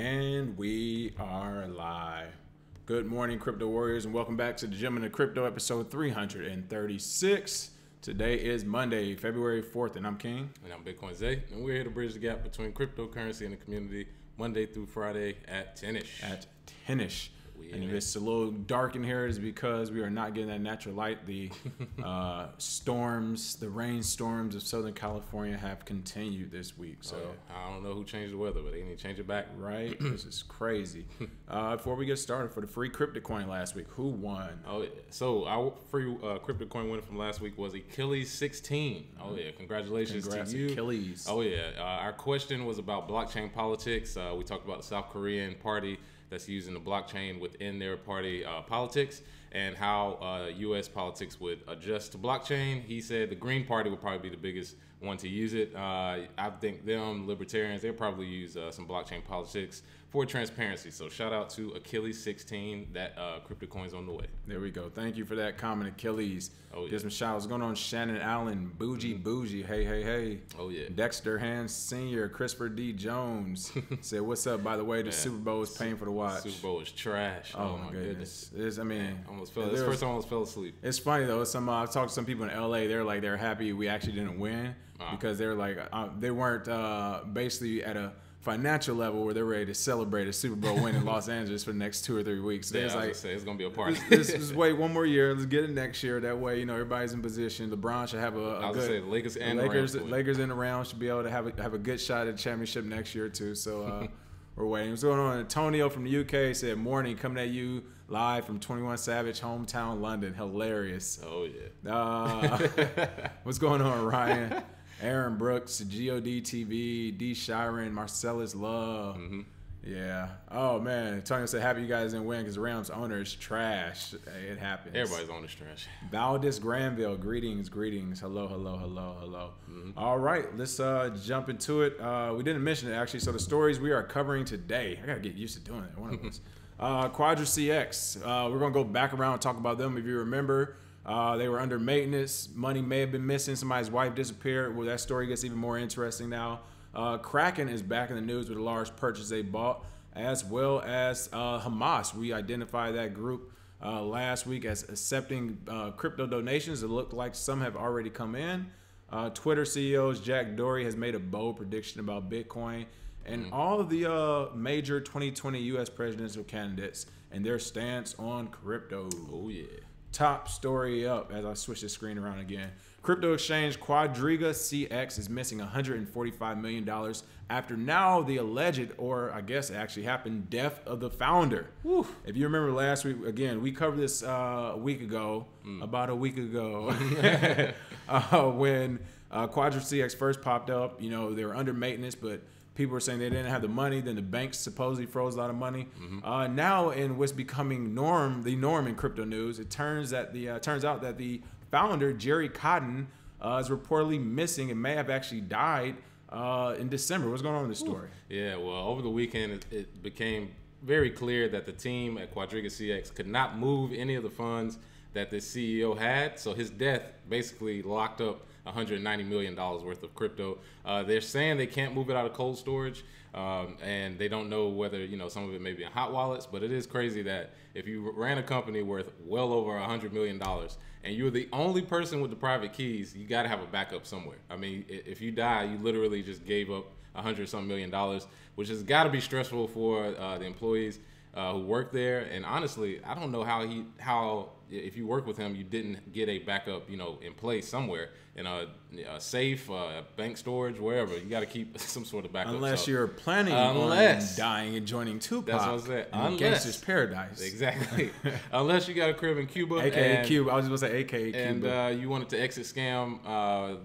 And we are live. Good morning, Crypto Warriors, and welcome back to the Gem in the Crypto episode 336. Today is Monday, February 4th, and I'm King. And I'm Bitcoin Zay, and we're here to bridge the gap between cryptocurrency and the community Monday through Friday at 10-ish. At 10-ish. And if it's a little dark in here, it's because we are not getting that natural light. The storms, the rainstorms of Southern California have continued this week. So I don't know who changed the weather, but they need to change it back. Right? This is crazy. Before we get started, for the free crypto coin last week, who won? Oh, yeah. So our free crypto coin winner from last week was QuadrigaCX. Oh, yeah. Congratulations to you. Achilles. Oh, yeah. Our question was about blockchain politics. We talked about the South Korean party that's using the blockchain within their party politics and how U.S. politics would adjust to blockchain. He said the Green Party would probably be the biggest one to use it. I think them, libertarians, they'll probably use some blockchain politics for transparency. So shout out to QuadrigaCX. That crypto coin's on the way. There we go. Thank you for that comment, Achilles. Oh, yeah. Get some shout outs going on. Shannon Allen, Bougie, hey, hey, hey. Oh, yeah. Dexter Hans Sr., Christopher D. Jones said, what's up? By the way, the Super Bowl is paying for the watch. Super Bowl is trash. Oh my goodness. This almost fell. This first time I almost fell asleep. It's funny though. I've talked to some people in LA. They're happy we actually didn't win because they're like they weren't basically at a financial level where they're ready to celebrate a Super Bowl win in Los Angeles for the next 2 or 3 weeks. So yeah, I was gonna say it's gonna be a party. Let's wait one more year. Let's get it next year. That way, everybody's in position. LeBron should have a good. Lakers in the round should be able to have a good shot at the championship next year too. So we're waiting. What's going on? Antonio from the UK said, "Morning, coming at you live from 21 Savage, hometown London. Hilarious." Oh yeah. What's going on, Ryan? Aaron Brooks, God TV, D. Shiren, Marcellus Love. Mm-hmm. Yeah. Oh, man. Antonio said, happy you guys didn't win because the Rams owner is trash. Hey, it happens. Everybody's owner is trash. Valdez Granville, greetings. Hello. Mm-hmm. All right. Let's jump into it. We didn't mention it, actually. So the stories we are covering today, I got to get used to doing it. One of us. Quadriga CX. We're going to go back around and talk about them. If you remember, they were under maintenance. Money may have been missing. Somebody's wife disappeared. Well, that story gets even more interesting now. Kraken is back in the news with a large purchase they bought, as well as Hamas. We identified that group last week as accepting crypto donations. It looked like some have already come in. Twitter CEO Jack Dorsey has made a bold prediction about Bitcoin and all of the major 2020 U.S. presidential candidates and their stance on crypto. Oh, yeah. Top story up as I switch the screen around again. Crypto exchange Quadriga CX is missing $145 million after now the alleged, or I guess it actually happened, death of the founder. Woo. If you remember last week, again, we covered this about a week ago, when Quadriga CX first popped up. They were under maintenance, but people were saying they didn't have the money. Then the banks supposedly froze a lot of money. Mm-hmm. Now, in what's becoming the norm in crypto news, it turns out that the founder Jerry Cotton is reportedly missing and may have actually died in December. What's going on with this story? Yeah, well, over the weekend, it became very clear that the team at Quadriga CX could not move any of the funds that the CEO had. So his death basically locked up $190 million worth of crypto. They're saying they can't move it out of cold storage, and they don't know whether some of it may be in hot wallets. But it is crazy that if you ran a company worth well over $100 million and you're the only person with the private keys, you got to have a backup somewhere. I mean, if you die, you literally just gave up $100-some million, which has got to be stressful for the employees who work there. And honestly, I don't know how if you work with him, you didn't get a backup, in place somewhere in a safe, bank storage, wherever. You got to keep some sort of backup. Unless you're planning on dying and joining Tupac. That's what I said. Gangster's Paradise. Exactly. Unless you got a crib in Cuba. AKA Cuba. I was just going to say AKA Cuba. And you wanted to exit scam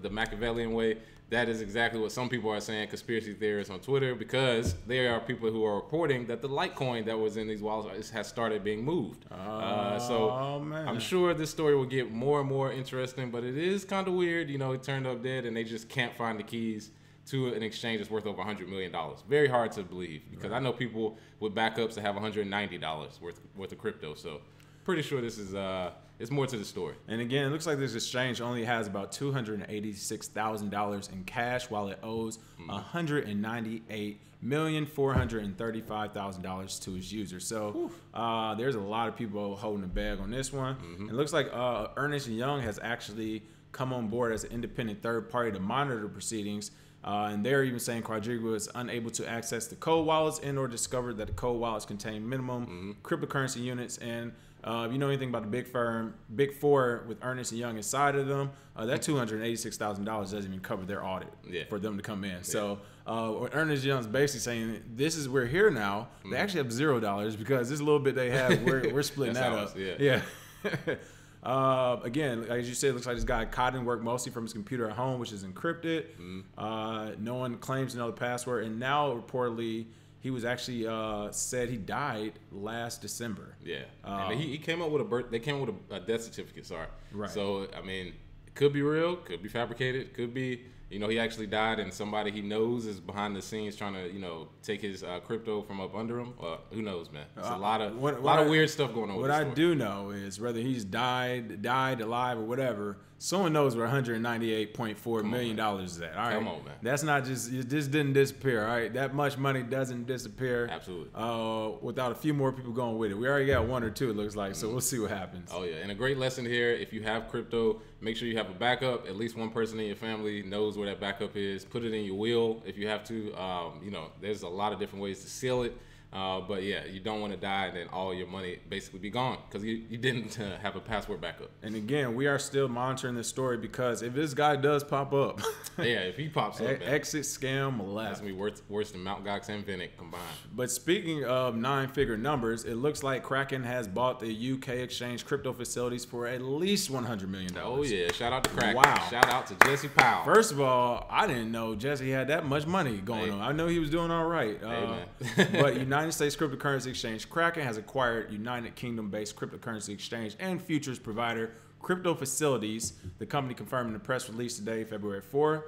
the Machiavellian way. That is exactly what some people are saying, conspiracy theorists on Twitter, because there are people who are reporting that the Litecoin that was in these wallets has started being moved. So man. I'm sure this story will get more and more interesting, but it is kind of weird. He turned up dead and they just can't find the keys to an exchange that's worth over $100 million. Very hard to believe, because I know people with backups that have $190 worth of crypto. So pretty sure this is it's more to the story. And again, it looks like this exchange only has about $286,000 in cash, while it owes $198,435,000 to its users. So there's a lot of people holding the bag on this one. It looks like Ernst & Young has actually come on board as an independent third party to monitor the proceedings. And they're even saying Quadriga was unable to access the cold wallets and or discovered that the cold wallets contain minimum cryptocurrency units. And if you know anything about the Big Four with Ernst & Young inside of them, that $286,000 doesn't even cover their audit for them to come in. So Ernst & Young's basically saying, this is, we're here now. They actually have $0 because this little bit they have, we're splitting that up. Again, as you said, it looks like this guy Kraken worked mostly from his computer at home, which is encrypted. No one claims to know the password, and now reportedly he was actually said he died last December. And he came up with they came up with a death certificate. Right. So I mean, it could be real, could be fabricated, could be. You know, he actually died, and somebody he knows is behind the scenes trying to, you know, take his crypto from up under him. Who knows, man? There's a lot of weird stuff going on. What I do know is whether he's died, alive, or whatever, someone knows where $198.4 million is at. All right, come on, man. That's not just, it just didn't disappear. All right, that much money doesn't disappear. Absolutely. Without a few more people going with it. We already got one or two, it looks like. So we'll see what happens. Oh yeah, and a great lesson here: if you have crypto, make sure you have a backup. At least one person in your family knows where that backup is. Put it in your will if you have to. You know, there's a lot of different ways to seal it. But yeah, you don't want to die and then all your money basically be gone because you didn't have a password backup. And again, we are still monitoring this story because if this guy does pop up, if he pops up, exit scam left. That's gonna be worse than Mt. Gox and Vinnick combined. But speaking of 9-figure numbers, it looks like Kraken has bought the UK exchange crypto facilities for at least $100 million. Oh yeah, shout out to Kraken. Wow. Shout out to Jesse Powell. First of all, I didn't know Jesse had that much money going on. I know he was doing all right. But United States cryptocurrency exchange Kraken has acquired United Kingdom-based cryptocurrency exchange and futures provider Crypto Facilities. The company confirmed in a press release today, February 4.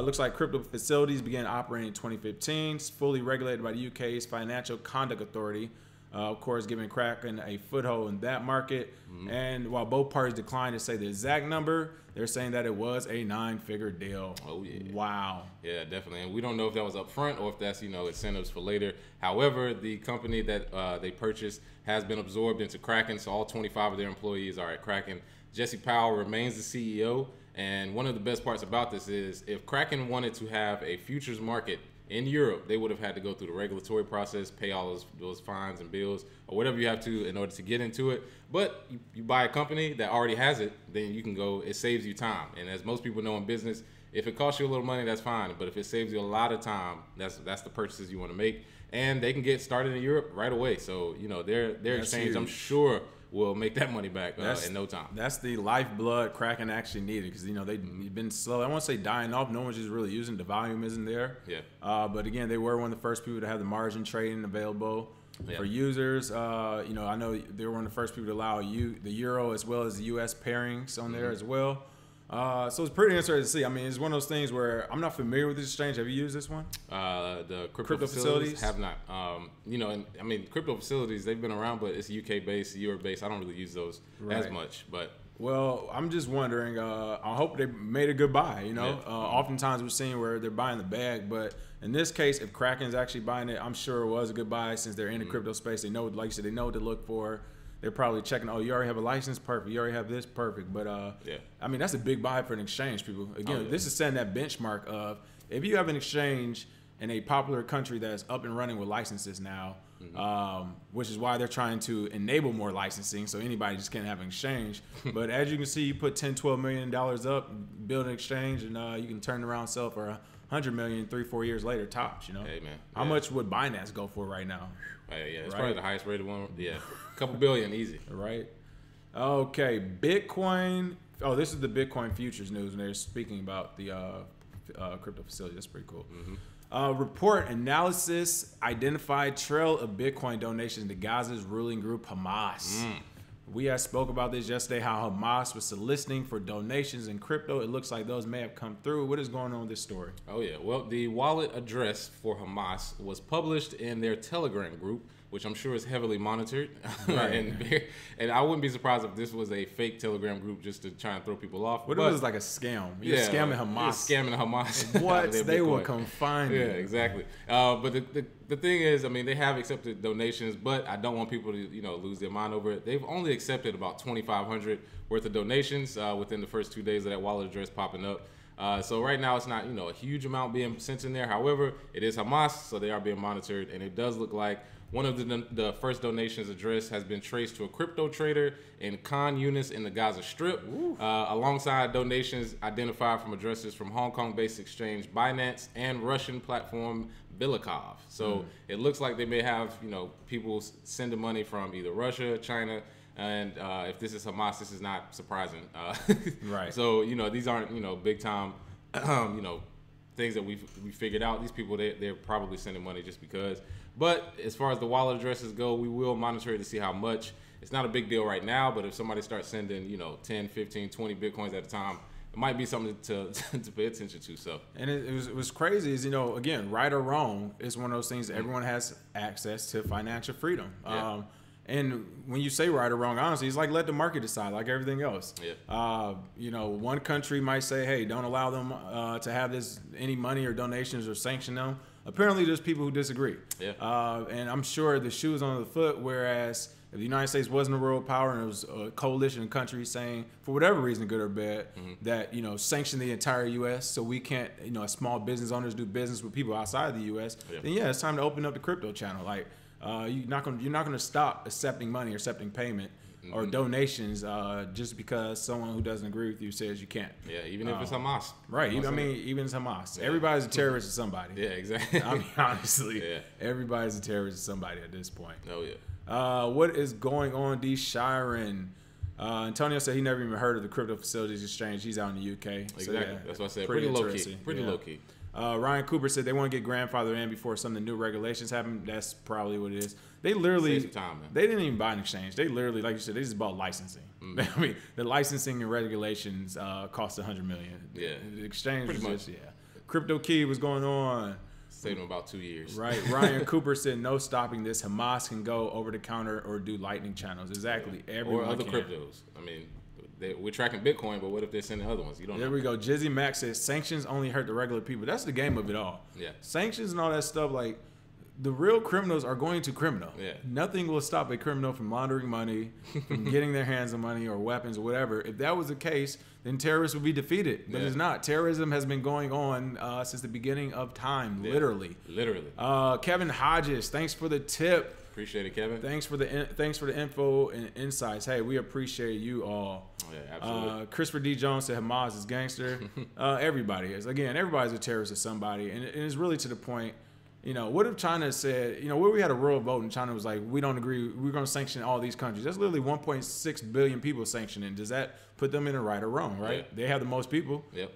Looks like Crypto Facilities began operating in 2015. It's fully regulated by the UK's Financial Conduct Authority. Of course, giving Kraken a foothold in that market. And while both parties declined to say the exact number, they're saying that it was a 9-figure deal. Oh yeah! Wow. Yeah, definitely. And we don't know if that was up front or if that's, you know, incentives for later. However, the company that they purchased has been absorbed into Kraken, so all 25 of their employees are at Kraken. Jesse Powell remains the CEO, and one of the best parts about this is if Kraken wanted to have a futures market in Europe, they would have had to go through the regulatory process, pay all those fines and bills or whatever you have to in order to get into it. But you buy a company that already has it, then you can go. It saves you time. And as most people know in business, if it costs you a little money, that's fine. But if it saves you a lot of time, that's the purchases you want to make. And they can get started in Europe right away. So, you know, their exchange, huge. I'm sure, will make that money back in no time. That's the lifeblood Kraken actually needed because, you know, they've been slow. I won't say dying off. No one's just really using. The volume isn't there. But again, they were one of the first people to have the margin trading available for users. You know, I know they were one of the first people to allow the euro as well as the U.S. pairings on there as well. So it's pretty interesting to see. I mean, it's one of those things where I'm not familiar with this exchange. Have you used this one? The crypto facilities have not. You know, and I mean, crypto facilities, they've been around, but it's UK based, Europe based. I don't really use those as much. But well, I'm just wondering. I hope they made a good buy. You know, oftentimes we've seen where they're buying the bag, but in this case, if Kraken's actually buying it, I'm sure it was a good buy since they're in the crypto space. They know, like you said, they know what to look for. They're probably checking, oh, you already have a license? Perfect. You already have this? Perfect. But, I mean, that's a big buy for an exchange, people. Again, this is setting that benchmark of if you have an exchange in a popular country that's up and running with licenses now, which is why they're trying to enable more licensing so anybody just can't have an exchange. But as you can see, you put $10, $12 million up, build an exchange, and you can turn around and sell for $100 million 3-4 years later, tops, you know? Hey, man. How much would Binance go for right now? It's probably the highest rated one. Yeah, a couple billion, easy. Right. Okay, Bitcoin. Oh, this is the Bitcoin futures news, and they're speaking about the crypto facility. That's pretty cool. Report analysis identified trail of Bitcoin donations to Gaza's ruling group Hamas. We had spoke about this yesterday, how Hamas was soliciting for donations in crypto. It looks like those may have come through. What is going on with this story? Oh, yeah. Well, the wallet address for Hamas was published in their Telegram group which I'm sure is heavily monitored. Right. and I wouldn't be surprised if this was a fake Telegram group just to try and throw people off. What if it was like a scam? You're scamming Hamas. You're scamming Hamas. What? They will come find you. Yeah, exactly. But the thing is, I mean, they have accepted donations, but I don't want people to, lose their mind over it. They've only accepted about 2,500 worth of donations within the first 2 days of that wallet address popping up. So right now it's not, a huge amount being sent in there. However, it is Hamas, so they are being monitored, and it does look like one of the first donations address has been traced to a crypto trader in Khan Yunis in the Gaza Strip, alongside donations identified from addresses from Hong Kong-based exchange Binance and Russian platform Bilikov. So it looks like they may have, people sending money from either Russia, China, and if this is Hamas, this is not surprising. Right. So, these aren't, big time, things that we figured out. These people, they're probably sending money just because. But as far as the wallet addresses go, we will monitor it to see how much. It's not a big deal right now, but if somebody starts sending, 10, 15, 20 Bitcoins at a time, it might be something to pay attention to. So, and it was crazy is, again, right or wrong, it's one of those things everyone has access to financial freedom. Yeah. And when you say right or wrong, honestly, it's like let the market decide, like everything else. Yeah. One country might say, hey, don't allow them to have any money or donations or sanction them. Apparently, there's people who disagree. Yeah. And I'm sure the shoe is on the foot, whereas if the United States wasn't a world power and it was a coalition of countries saying, for whatever reason, good or bad, that, sanction the entire U.S. so we can't, as small business owners do business with people outside the U.S., then, it's time to open up the crypto channel. Like, you're not gonna stop accepting money or accepting payment or donations just because someone who doesn't agree with you says you can't. Yeah, even if it's Hamas. Right. Even it's Hamas. Yeah. Everybody's a terrorist to somebody. Yeah, exactly. I mean, honestly, everybody's a terrorist to somebody at this point. Oh yeah. What is going on, D. Shiren? Antonio said he never even heard of the Crypto Facilities Exchange. He's out in the UK. Exactly. So, that's what I said. Pretty low key. Pretty low key. Ryan Cooper said they want to get grandfathered in before some of the new regulations happen. That's probably what it is. They literally, Save some time, man. They didn't even buy an exchange. They literally, like you said, they just bought licensing. I mean, the licensing and regulations cost $100 million. Yeah, the exchange pretty was much. Crypto Key was going on. Saved them about 2 years. Right. Ryan Cooper said no stopping this. Hamas can go over the counter or do lightning channels. Exactly. Yeah. Everyone or other can. cryptos. I mean, we're tracking Bitcoin, but what if they're sending other ones? You don't know. There we go. Jizzy Max says sanctions only hurt the regular people. That's the game of it all. Yeah. Sanctions and all that stuff, like, the real criminals are going to criminal. Yeah. Nothing will stop a criminal from laundering money, from getting their hands on money or weapons or whatever. If that was the case, then terrorists would be defeated. But it's not. Terrorism has been going on since the beginning of time, literally. Literally. Kevin Hodges, thanks for the tip. Appreciate it, Kevin. Thanks for the info and insights. Hey, we appreciate you all. Oh, yeah, absolutely. Christopher D. Jones said Hamas is gangster. Everybody is. Again, everybody's a terrorist to somebody. And it's really to the point, what if China said, where we had a world vote and China was like, we don't agree, we're going to sanction all these countries. That's literally 1.6 billion people sanctioning. Does that put them in a right or wrong, right? Yeah. They have the most people. Yep.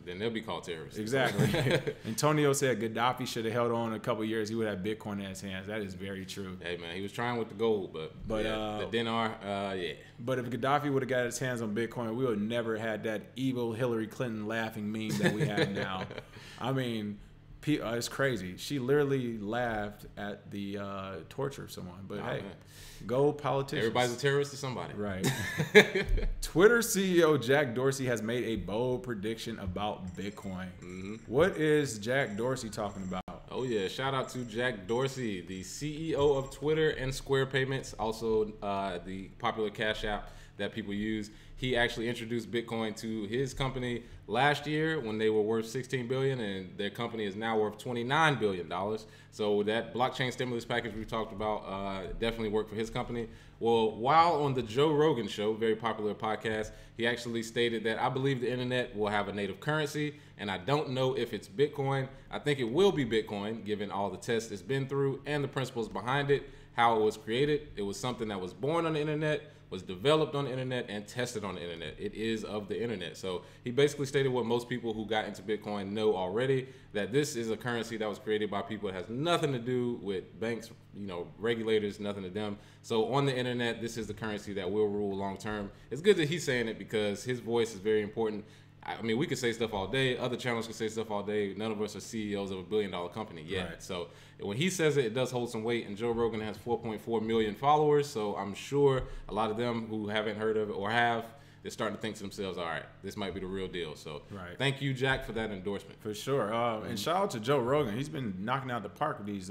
Then they'll be called terrorists. Exactly. Antonio said Gaddafi should have held on a couple of years. He would have Bitcoin in his hands. That is very true. Hey, man, he was trying with the gold, but the dinar, yeah. But if Gaddafi would have got his hands on Bitcoin, we would never had that evil Hillary Clinton laughing meme that we have now. I mean, it's crazy. She literally laughed at the torture of someone. But hey, man. Go politicians. Everybody's a terrorist to somebody. Right. Twitter CEO Jack Dorsey has made a bold prediction about Bitcoin. What is Jack Dorsey talking about? Oh, yeah. Shout out to Jack Dorsey, the CEO of Twitter and Square Payments, also the popular Cash App that people use. He actually introduced Bitcoin to his company last year when they were worth $16 billion, and their company is now worth $29 billion. So that blockchain stimulus package we talked about definitely worked for his company. Well, while on the Joe Rogan show, very popular podcast, he actually stated that I believe the internet will have a native currency, and I don't know if it's Bitcoin. I think it will be Bitcoin, given all the tests it's been through and the principles behind it, how it was created. It was something that was born on the internet, was developed on the internet, and tested on the internet. It is of the internet. So he basically stated what most people who got into Bitcoin know already, that this is a currency that was created by people. It has nothing to do with banks, regulators, nothing to them. So on the internet, this is the currency that will rule long term. It's good that he's saying it because his voice is very important. I mean, we could say stuff all day. Other channels could say stuff all day. None of us are CEOs of $1 billion company yet. Right. So when he says it, it does hold some weight. And Joe Rogan has 4.4 million followers. So I'm sure a lot of them who haven't heard of it or have, they're starting to think to themselves, all right, this might be the real deal. So thank you, Jack, for that endorsement. For sure. And shout out to Joe Rogan. He's been knocking out the park with these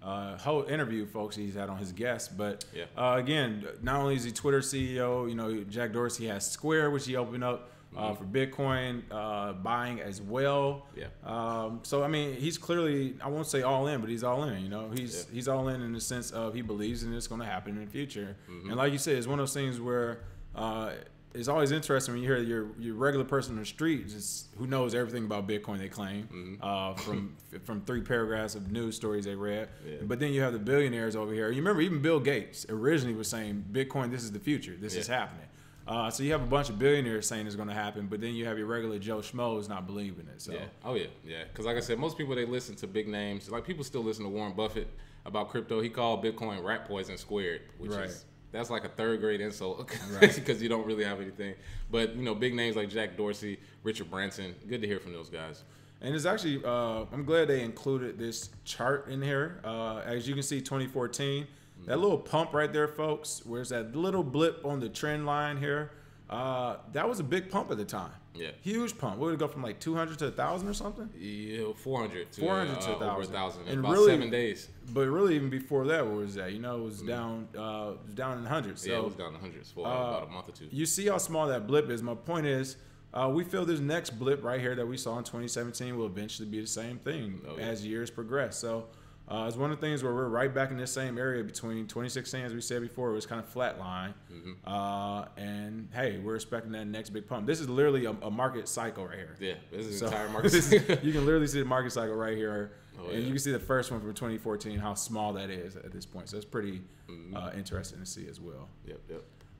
whole interview folks he's had on his guests. But again, not only is he Twitter CEO, you know, Jack Dorsey has Square, which he opened up for Bitcoin buying as well. So I mean, he's clearly, I won't say all in, but he's all in. You know, he's all in the sense of he believes in it's going to happen in the future. And like you said, it's one of those things where it's always interesting when you hear your regular person on the street, just who knows everything about Bitcoin they claim from 3 paragraphs of news stories they read. But then you have the billionaires over here. You remember even Bill Gates originally was saying Bitcoin, this is the future, this is happening. So you have a bunch of billionaires saying it's going to happen, but then you have your regular Joe Schmo who's not believing it. So Because like I said, most people, they listen to big names. Like people still listen to Warren Buffett about crypto. He called Bitcoin rat poison squared, which is that's like a 3rd grade insult because you don't really have anything. But you know, big names like Jack Dorsey, Richard Branson, good to hear from those guys. And it's actually, I'm glad they included this chart in here. As you can see, 2014. That little pump right there, folks, where's that little blip on the trend line here? That was a big pump at the time. Huge pump. What would it go from like 200 to 1,000 or something? 400 to 1,000. Over 1,000 in and about really, 7 days. But really, even before that, what was that? You know, it was down in the hundreds. So, it was down in the hundreds for about a month or two. You see how small that blip is. My point is, we feel this next blip right here that we saw in 2017 will eventually be the same thing as years progress. So it's one of the things where we're right back in this same area between 2016, as we said before, it was kind of flat line. And hey, we're expecting that next big pump. This is literally a market cycle right here. Yeah, this is an entire market cycle. You can literally see the market cycle right here. And you can see the first one from 2014, how small that is at this point. So it's pretty interesting to see as well.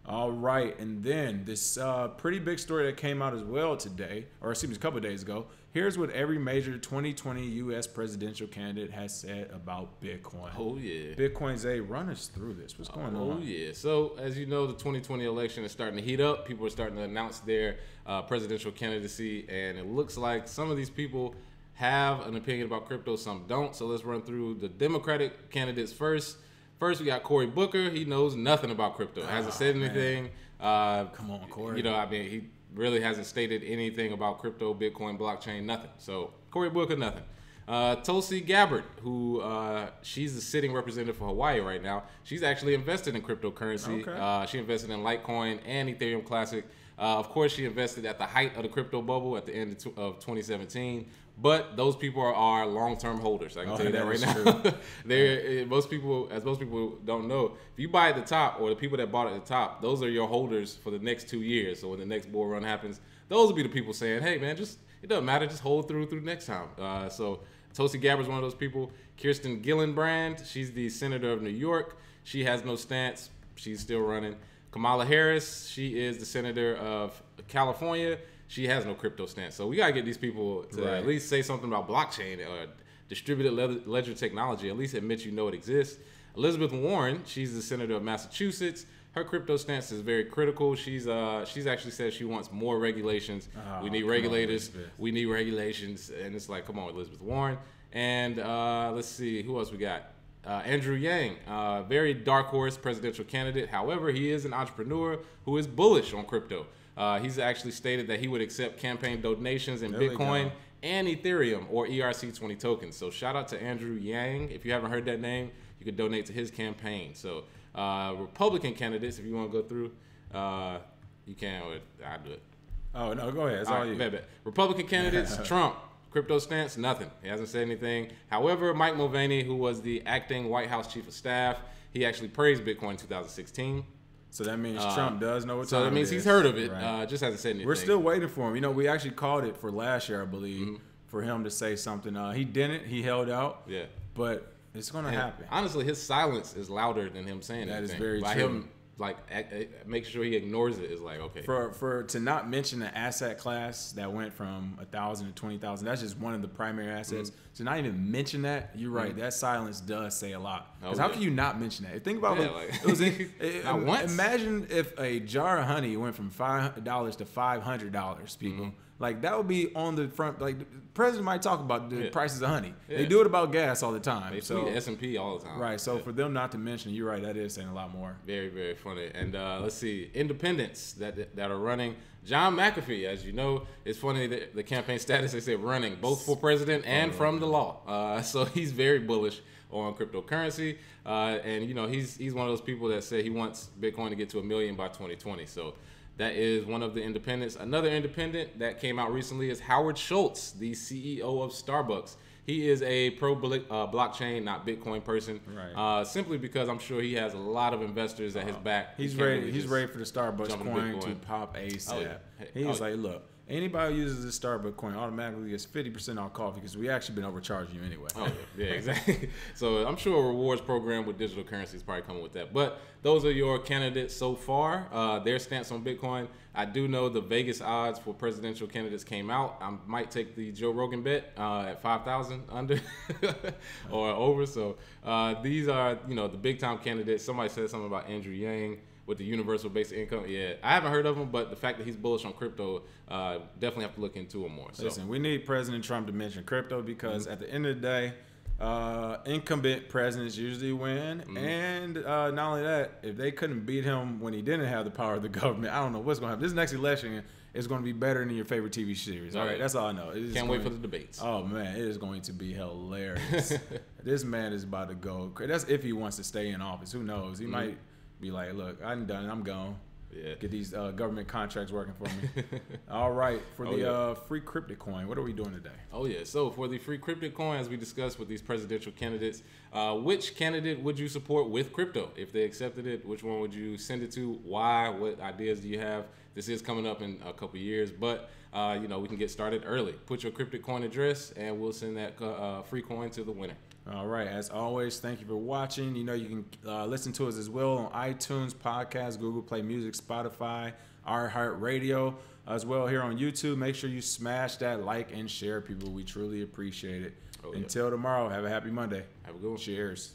All right, and then this pretty big story that came out as well today, or excuse me, a couple of days ago. Here's what every major 2020 U.S. presidential candidate has said about Bitcoin. Bitcoin Zay, run us through this. What's going on? So, as you know, the 2020 election is starting to heat up. People are starting to announce their presidential candidacy, and it looks like some of these people have an opinion about crypto, some don't. So let's run through the Democratic candidates first. First, we got Cory Booker. He knows nothing about crypto. Hasn't said anything. Come on, Cory. You know, I mean, he really hasn't stated anything about crypto, Bitcoin, blockchain, nothing. So Cory Booker, nothing. Tulsi Gabbard, who she's the sitting representative for Hawaii right now. She's actually invested in cryptocurrency. She invested in Litecoin and Ethereum Classic. Of course, she invested at the height of the crypto bubble at the end of 2017. But those people are long-term holders. I can tell you that right now. They're most people don't know, if you buy at the top, or the people that bought at the top, those are your holders for the next 2 years. So when the next bull run happens, those will be the people saying, "Hey, man, it doesn't matter. Just hold through next time." So Tulsi Gabbard's one of those people. Kirsten Gillibrand, she's the senator of New York. She has no stance. She's still running. Kamala Harris, she is the senator of California. She has no crypto stance. So we got to get these people to at least say something about blockchain or distributed ledger technology, at least admit you know it exists. Elizabeth Warren, she's the senator of Massachusetts. Her crypto stance is very critical. She's actually said she wants more regulations. We need regulators. We need regulations. And it's like, come on, Elizabeth Warren. And let's see, who else we got? Andrew Yang, very dark horse presidential candidate. However, he is an entrepreneur who is bullish on crypto. He's actually stated that he would accept campaign donations in Bitcoin and Ethereum or ERC20 tokens. So shout out to Andrew Yang. If you haven't heard that name, you could donate to his campaign. So Republican candidates, if you want to go through, you can. I'll do it. Oh, no, go ahead. It's all you. Bet. Republican candidates, Trump. Crypto stance, nothing. He hasn't said anything. However, Mike Mulvaney, who was the acting White House chief of staff, he actually praised Bitcoin in 2016. So that means Trump does know what time it is. So that means he's heard of it, just hasn't said anything. We're still waiting for him. You know, we actually called it for last year, I believe, for him to say something. He didn't. He held out. But it's going to happen. Honestly, his silence is louder than him saying anything. That is very true. like make sure he ignores it is like, okay. For to not mention the asset class that went from 1,000 to 20,000, that's just one of the primary assets. To not even mention that, you're right. That silence does say a lot. Because how can you not mention that? Think about imagine if a jar of honey went from $5 to $500, people. Like, that would be on the front. Like, the president might talk about the prices of honey. They do it about gas all the time. They tweet S&P all the time. Right. So for them not to mention, you're right. That is saying a lot more. Very, very funny. And let's see, independents that are running. John McAfee, as you know, it's funny that the campaign status, they said running both for president and from the law. So he's very bullish on cryptocurrency. And, you know, he's one of those people that say he wants Bitcoin to get to 1 million by 2020. So that is one of the independents. Another independent that came out recently is Howard Schultz, the CEO of Starbucks. He is a pro blockchain, not Bitcoin person. Right. Simply because I'm sure he has a lot of investors at his back. He's ready. He's ready for the Starbucks coin to pop ASAP. He's like, look, anybody who uses this Starbucks coin automatically gets 50% off coffee because we actually been overcharging you anyway. Yeah, exactly. So I'm sure a rewards program with digital currency is probably coming with that. But those are your candidates so far. Their stance on Bitcoin. I do know the Vegas odds for presidential candidates came out. I might take the Joe Rogan bet at 5,000 under or over. So these are, you know, the big time candidates. Somebody said something about Andrew Yang with the universal basic income. Yeah, I haven't heard of him, but the fact that he's bullish on crypto, definitely have to look into him more. So. Listen, we need President Trump to mention crypto because at the end of the day, incumbent presidents usually win. And not only that, if they couldn't beat him when he didn't have the power of the government, I don't know what's going to happen. This next election is going to be better than your favorite TV series. All right, that's all I know. Can't wait for the debates. Oh, man, it is going to be hilarious. This man is about to go. That's if he wants to stay in office. Who knows? He might be like, look, I'm done. I'm gone. Yeah. Get these government contracts working for me. All right. For the free cryptic coin, what are we doing today? Oh, yeah. So for the free cryptic coin, as we discussed with these presidential candidates, which candidate would you support with crypto? If they accepted it, which one would you send it to? Why? What ideas do you have? This is coming up in a couple years, but you know, we can get started early. Put your cryptic coin address, and we'll send that free coin to the winner. All right. As always, thank you for watching. You know, you can listen to us as well on iTunes, Podcast, Google Play Music, Spotify, iHeartRadio, as well here on YouTube. Make sure you smash that like and share, people. We truly appreciate it. Until tomorrow, have a happy Monday. Have a good one. Cheers.